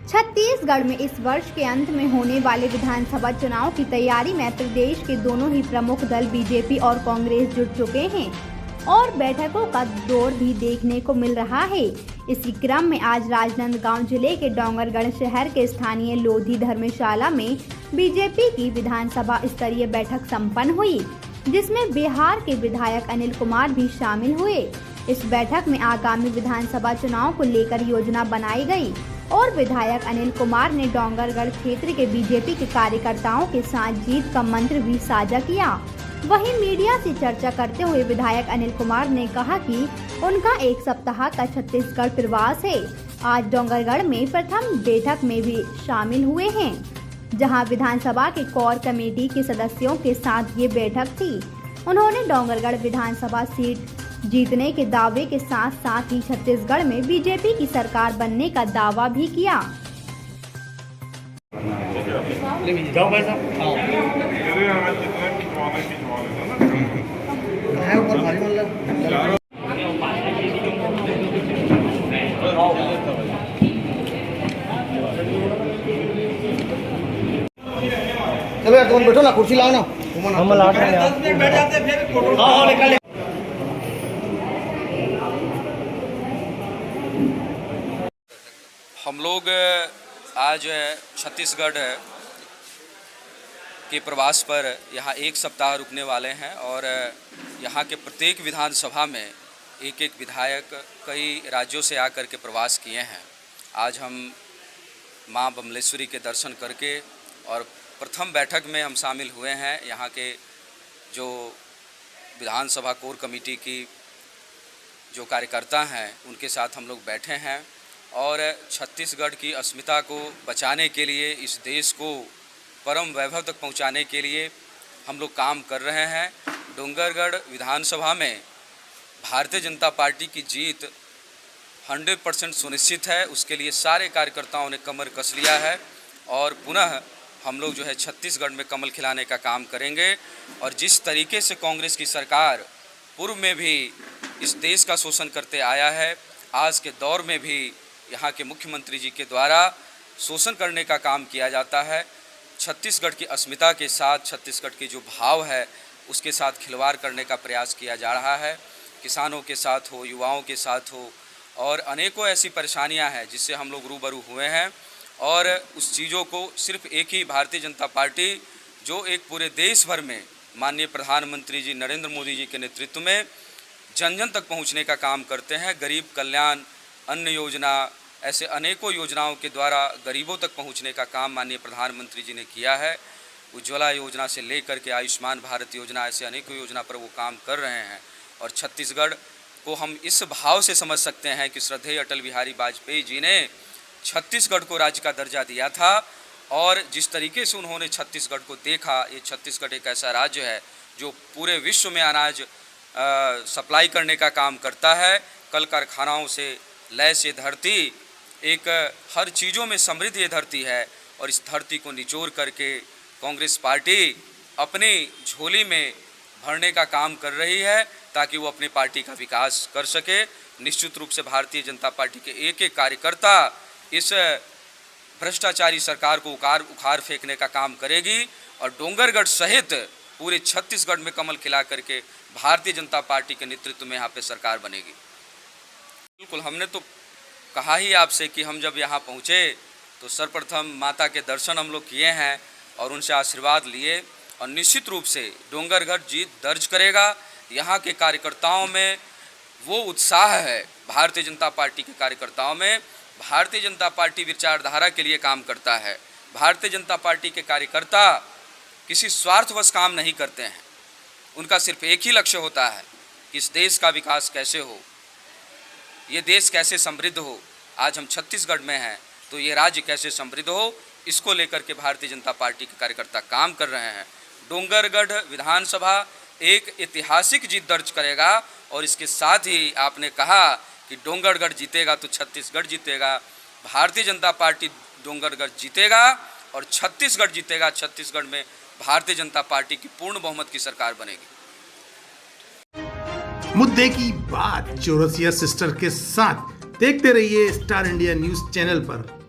छत्तीसगढ़ में इस वर्ष के अंत में होने वाले विधानसभा चुनाव की तैयारी में प्रदेश के दोनों ही प्रमुख दल बीजेपी और कांग्रेस जुट चुके हैं और बैठकों का दौर भी देखने को मिल रहा है। इसी क्रम में आज राजनांदगांव जिले के डोंगरगढ़ शहर के स्थानीय लोधी धर्मशाला में बीजेपी की विधानसभा स्तरीय बैठक संपन्न हुई, जिसमें बिहार के विधायक अनिल कुमार भी शामिल हुए। इस बैठक में आगामी विधानसभा चुनाव को लेकर योजना बनाई गई और विधायक अनिल कुमार ने डोंगरगढ़ क्षेत्र के बीजेपी के कार्यकर्ताओं के साथ जीत का मंत्र भी साझा किया। वहीं मीडिया से चर्चा करते हुए विधायक अनिल कुमार ने कहा कि उनका एक सप्ताह का छत्तीसगढ़ प्रवास है। आज डोंगरगढ़ में प्रथम बैठक में भी शामिल हुए हैं, जहां विधानसभा के कोर कमेटी के सदस्यों के साथ ये बैठक थी। उन्होंने डोंगरगढ़ विधानसभा सीट जीतने के दावे के साथ साथ ही छत्तीसगढ़ में बीजेपी की सरकार बनने का दावा भी किया। चलो यार तुम बैठो ना, कुर्सी लाओ ना। हम लोग आज छत्तीसगढ़ के प्रवास पर यहाँ एक सप्ताह रुकने वाले हैं और यहाँ के प्रत्येक विधानसभा में एक एक विधायक कई राज्यों से आकर के प्रवास किए हैं। आज हम माँ बमलेश्वरी के दर्शन करके और प्रथम बैठक में हम शामिल हुए हैं। यहाँ के जो विधानसभा कोर कमेटी की जो कार्यकर्ता हैं उनके साथ हम लोग बैठे हैं और छत्तीसगढ़ की अस्मिता को बचाने के लिए, इस देश को परम वैभव तक पहुंचाने के लिए हम लोग काम कर रहे हैं। डोंगरगढ़ विधानसभा में भारतीय जनता पार्टी की जीत 100% सुनिश्चित है। उसके लिए सारे कार्यकर्ताओं ने कमर कस लिया है और पुनः हम लोग जो है छत्तीसगढ़ में कमल खिलाने का काम करेंगे। और जिस तरीके से कांग्रेस की सरकार पूर्व में भी इस देश का शोषण करते आया है, आज के दौर में भी यहाँ के मुख्यमंत्री जी के द्वारा शोषण करने का काम किया जाता है। छत्तीसगढ़ की अस्मिता के साथ, छत्तीसगढ़ के जो भाव है उसके साथ खिलवाड़ करने का प्रयास किया जा रहा है। किसानों के साथ हो, युवाओं के साथ हो, और अनेकों ऐसी परेशानियां हैं जिससे हम लोग रूबरू हुए हैं। और उस चीज़ों को सिर्फ एक ही भारतीय जनता पार्टी, जो एक पूरे देश भर में माननीय प्रधानमंत्री जी नरेंद्र मोदी जी के नेतृत्व में जन जन तक पहुंचने का काम करते हैं। गरीब कल्याण, अन्न योजना, ऐसे अनेकों योजनाओं के द्वारा गरीबों तक पहुंचने का काम माननीय प्रधानमंत्री जी ने किया है। उज्ज्वला योजना से लेकर के आयुष्मान भारत योजना, ऐसे अनेकों योजना पर वो काम कर रहे हैं। और छत्तीसगढ़ को हम इस भाव से समझ सकते हैं कि श्रद्धेय अटल बिहारी वाजपेयी जी ने छत्तीसगढ़ को राज्य का दर्जा दिया था और जिस तरीके से उन्होंने छत्तीसगढ़ को देखा, ये छत्तीसगढ़ एक ऐसा राज्य है जो पूरे विश्व में अनाज सप्लाई करने का काम करता है। कल कारखानाओं से लैस ये धरती, एक हर चीज़ों में समृद्ध ये धरती है और इस धरती को निचोड़ करके कांग्रेस पार्टी अपनी झोली में भरने का काम कर रही है ताकि वो अपनी पार्टी का विकास कर सके। निश्चित रूप से भारतीय जनता पार्टी के एक एक कार्यकर्ता इस भ्रष्टाचारी सरकार को उखाड़ फेंकने का काम करेगी और डोंगरगढ़ सहित पूरे छत्तीसगढ़ में कमल खिला करके भारतीय जनता पार्टी के नेतृत्व में यहाँ पे सरकार बनेगी। बिल्कुल, हमने तो कहा ही आपसे कि हम जब यहाँ पहुँचे तो सर्वप्रथम माता के दर्शन हम लोग किए हैं और उनसे आशीर्वाद लिए और निश्चित रूप से डोंगरगढ़ जीत दर्ज करेगा। यहाँ के कार्यकर्ताओं में वो उत्साह है, भारतीय जनता पार्टी के कार्यकर्ताओं में। भारतीय जनता पार्टी विचारधारा के लिए काम करता है। भारतीय जनता पार्टी के कार्यकर्ता किसी स्वार्थवश काम नहीं करते हैं। उनका सिर्फ एक ही लक्ष्य होता है कि इस देश का विकास कैसे हो, ये देश कैसे समृद्ध हो। आज हम छत्तीसगढ़ में हैं तो ये राज्य कैसे समृद्ध हो, इसको लेकर के भारतीय जनता पार्टी के कार्यकर्ता काम कर रहे हैं। डोंगरगढ़ विधानसभा एक ऐतिहासिक जीत दर्ज करेगा और इसके साथ ही आपने कहा कि डोंगरगढ़ जीतेगा तो छत्तीसगढ़ जीतेगा। भारतीय जनता पार्टी डोंगरगढ़ जीतेगा और छत्तीसगढ़ जीतेगा। छत्तीसगढ़ में भारतीय जनता पार्टी की पूर्ण बहुमत की सरकार बनेगी। मुद्दे की बात चौरसिया सिस्टर के साथ देखते रहिए स्टार इंडिया न्यूज चैनल पर।